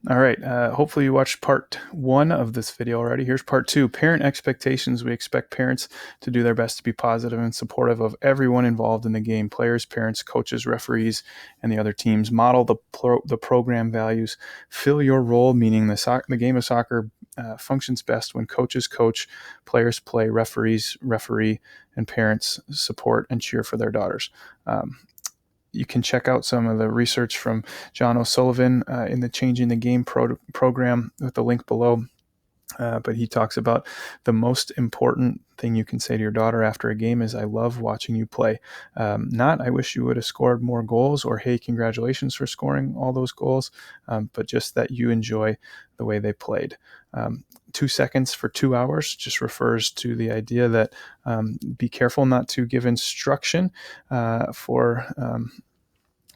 All right. Hopefully you watched part 1 of this video already. Here's part 2, parent expectations. We expect parents to do their best to be positive and supportive of everyone involved in the game: players, parents, coaches, referees, and the other teams. Model the program values. Fill your role, meaning the game of soccer functions best when coaches coach, players play, referees referee, and parents support and cheer for their daughters. You can check out some of the research from John O'Sullivan in the Changing the Game program with the link below. But he talks about the most important thing you can say to your daughter after a game is, "I love watching you play." Not, "I wish you would have scored more goals," or, "Hey, congratulations for scoring all those goals," but just that you enjoy the way they played. 2 seconds for 2 hours just refers to the idea that be careful not to give instruction for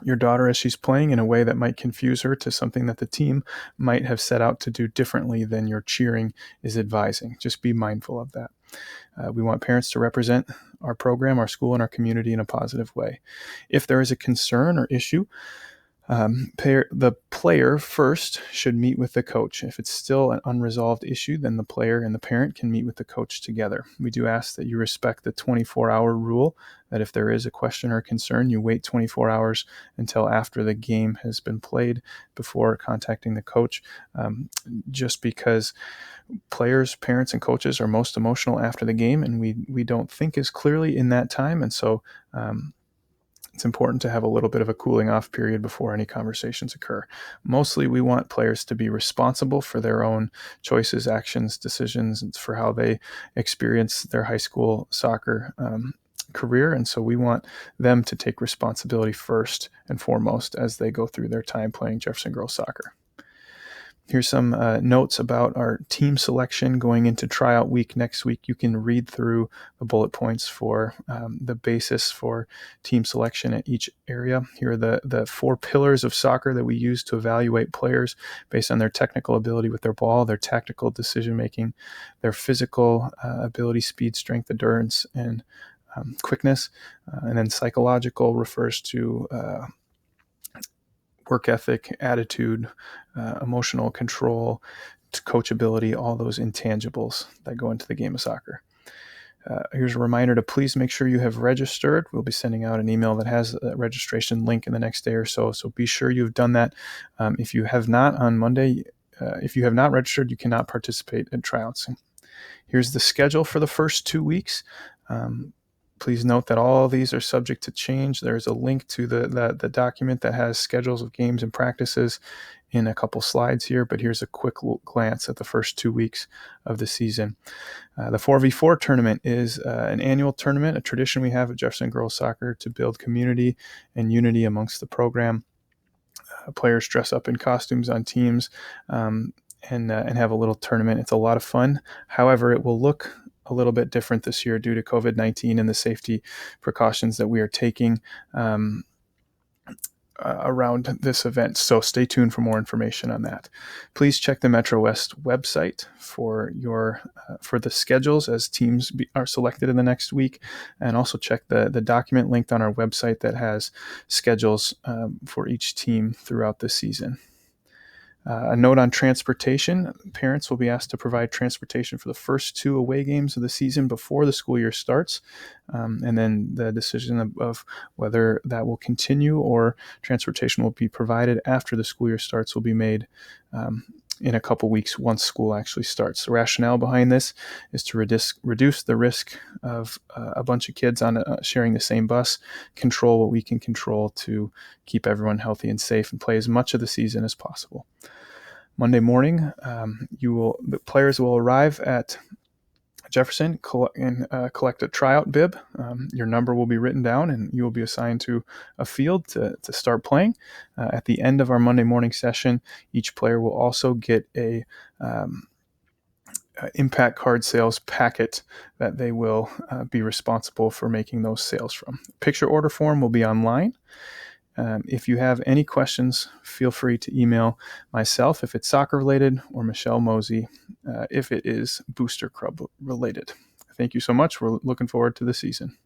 your daughter as she's playing in a way that might confuse her to something that the team might have set out to do differently than your cheering is advising. Just be mindful of that. We want parents to represent our program, our school, and our community in a positive way. If there is a concern or issue, the player first should meet with the coach. If it's still an unresolved issue, then the player and the parent can meet with the coach together. We do ask that you respect the 24-hour rule, that if there is a question or concern, you wait 24 hours until after the game has been played before contacting the coach, just because players, parents, and coaches are most emotional after the game, and we don't think as clearly in that time. And so it's important to have a little bit of a cooling off period before any conversations occur. Mostly, we want players to be responsible for their own choices, actions, decisions, and for how they experience their high school soccer career. And so we want them to take responsibility first and foremost as they go through their time playing Jefferson Girls soccer. Here's some notes about our team selection going into tryout week next week. You can read through the bullet points for the basis for team selection at each area. Here are the 4 pillars of soccer that we use to evaluate players based on their technical ability with their ball, their tactical decision-making, their physical ability, speed, strength, endurance, and quickness. And then psychological refers to work ethic, attitude, emotional control, coachability, all those intangibles that go into the game of soccer. Here's a reminder to please make sure you have registered. We'll be sending out an email that has a registration link in the next day or so. So be sure you've done that. If you have not on Monday, if you have not registered, you cannot participate in tryouts. Here's the schedule for the first 2 weeks. Please note that all of these are subject to change. There's a link to the document that has schedules of games and practices in a couple slides here, but here's a quick glance at the first 2 weeks of the season. The 4v4 tournament is an annual tournament, a tradition we have at Jefferson Girls Soccer to build community and unity amongst the program. Players dress up in costumes on teams and have a little tournament. It's a lot of fun. However, it will look a little bit different this year due to COVID-19 and the safety precautions that we are taking around this event. So stay tuned for more information on that. Please check the Metro West website for the schedules as teams are selected in the next week, and also check the document linked on our website that has schedules for each team throughout the season. A note on transportation: parents will be asked to provide transportation for the first 2 away games of the season before the school year starts. And then the decision of whether that will continue or transportation will be provided after the school year starts will be made in a couple weeks once school actually starts. The rationale behind this is to reduce the risk of a bunch of kids on sharing the same bus, control what we can control to keep everyone healthy and safe, and play as much of the season as possible. Monday morning, the players will arrive at Jefferson and collect a tryout bib. Your number will be written down, and you will be assigned to a field to start playing. At the end of our Monday morning session, each player will also get a impact card sales packet that they will be responsible for making those sales from. Picture order form will be online. If you have any questions, feel free to email myself if it's soccer related, or Michelle Mosey if it is Booster Club related. Thank you so much. We're looking forward to the season.